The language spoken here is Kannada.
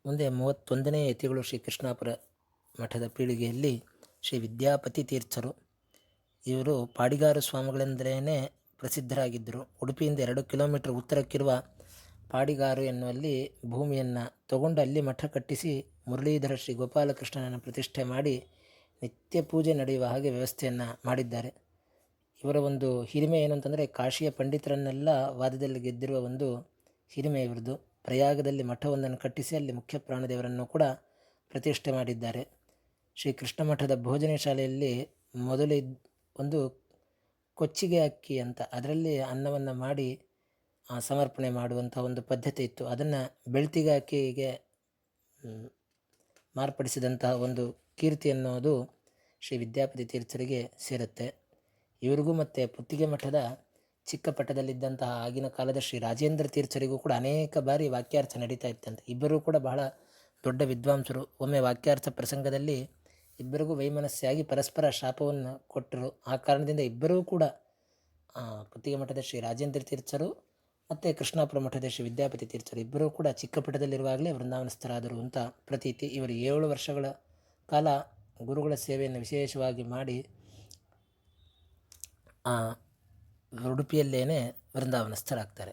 ಮುಂದೆ 31ನೇ ಯತಿಗಳು ಶ್ರೀ ಕೃಷ್ಣಾಪುರ ಮಠದ ಪೀಳಿಗೆಯಲ್ಲಿ ಶ್ರೀ ವಿದ್ಯಾಪತಿ ತೀರ್ಥರು. ಇವರು ಪಾಡಿಗಾರು ಸ್ವಾಮಿಗಳೆಂದರೇ ಪ್ರಸಿದ್ಧರಾಗಿದ್ದರು. ಉಡುಪಿಯಿಂದ 2 ಕಿಲೋಮೀಟರ್ ಉತ್ತರಕ್ಕಿರುವ ಪಾಡಿಗಾರು ಎನ್ನುವಲ್ಲಿ ಭೂಮಿಯನ್ನು ತಗೊಂಡು ಅಲ್ಲಿ ಮಠ ಕಟ್ಟಿಸಿ ಮುರಳೀಧರ ಶ್ರೀ ಗೋಪಾಲಕೃಷ್ಣನನ್ನು ಪ್ರತಿಷ್ಠೆ ಮಾಡಿ ನಿತ್ಯ ಪೂಜೆ ನಡೆಯುವ ಹಾಗೆ ವ್ಯವಸ್ಥೆಯನ್ನು ಮಾಡಿದ್ದಾರೆ. ಇವರ ಒಂದು ಹಿರಿಮೆ ಏನಂತಂದರೆ ಕಾಶಿಯ ಪಂಡಿತರನ್ನೆಲ್ಲ ವಾದದಲ್ಲಿ ಗೆದ್ದಿರುವ ಒಂದು ಹಿರಿಮೆ ಇವರದು. ಪ್ರಯಾಗದಲ್ಲಿ ಮಠವೊಂದನ್ನು ಕಟ್ಟಿಸಿ ಅಲ್ಲಿ ಮುಖ್ಯ ಪ್ರಾಣದೇವರನ್ನು ಕೂಡ ಪ್ರತಿಷ್ಠೆ ಮಾಡಿದ್ದಾರೆ. ಶ್ರೀ ಕೃಷ್ಣ ಮಠದ ಭೋಜನ ಶಾಲೆಯಲ್ಲಿ ಮೊದಲು ಒಂದು ಕೊಚ್ಚಿಗೆ ಅಕ್ಕಿ ಅಂತ ಅದರಲ್ಲಿ ಅನ್ನವನ್ನು ಮಾಡಿ ಸಮರ್ಪಣೆ ಮಾಡುವಂಥ ಒಂದು ಪದ್ಧತಿ ಇತ್ತು. ಅದನ್ನು ಬೆಳ್ತಿಗೆ ಅಕ್ಕಿಗೆ ಮಾರ್ಪಡಿಸಿದಂತಹ ಒಂದು ಕೀರ್ತಿ ಅನ್ನೋದು ಶ್ರೀ ವಿದ್ಯಾಪತಿ ತೀರ್ಥರಿಗೆ ಸೇರುತ್ತೆ. ಇವರಿಗೂ ಮತ್ತು ಪುತ್ತಿಗೆ ಮಠದ ಚಿಕ್ಕ ಪಟ್ಟದಲ್ಲಿದ್ದಂತಹ ಆಗಿನ ಕಾಲದ ಶ್ರೀ ರಾಜೇಂದ್ರ ತೀರ್ಥರಿಗೂ ಕೂಡ ಅನೇಕ ಬಾರಿ ವಾಕ್ಯಾರ್ಥ ನಡೀತಾ ಇತ್ತಂತೆ. ಇಬ್ಬರೂ ಕೂಡ ಬಹಳ ದೊಡ್ಡ ವಿದ್ವಾಂಸರು. ಒಮ್ಮೆ ವಾಕ್ಯಾರ್ಥ ಪ್ರಸಂಗದಲ್ಲಿ ಇಬ್ಬರಿಗೂ ವೈಮನಸ್ಸಾಗಿ ಪರಸ್ಪರ ಶಾಪವನ್ನು ಕೊಟ್ಟರು. ಆ ಕಾರಣದಿಂದ ಇಬ್ಬರೂ ಕೂಡ ಪುತ್ತಿಗೆ ಮಠದ ಶ್ರೀ ರಾಜೇಂದ್ರ ತೀರ್ಥರು ಮತ್ತು ಕೃಷ್ಣಾಪುರ ಮಠದ ಶ್ರೀ ವಿದ್ಯಾಪತಿ ತೀರ್ಥರು ಇಬ್ಬರೂ ಕೂಡ ಚಿಕ್ಕ ಪಟ್ಟದಲ್ಲಿರುವಾಗಲೇ ವೃಂದಾವನಸ್ಥರಾದರು ಅಂತ ಪ್ರತೀತಿ. ಇವರು 7 ವರ್ಷಗಳ ಕಾಲ ಗುರುಗಳ ಸೇವೆಯನ್ನು ವಿಶೇಷವಾಗಿ ಮಾಡಿ ಉಡುಪಿಯಲ್ಲೇನೆ ವೃಂದಾವನಸ್ಥರಾಗ್ತಾರೆ.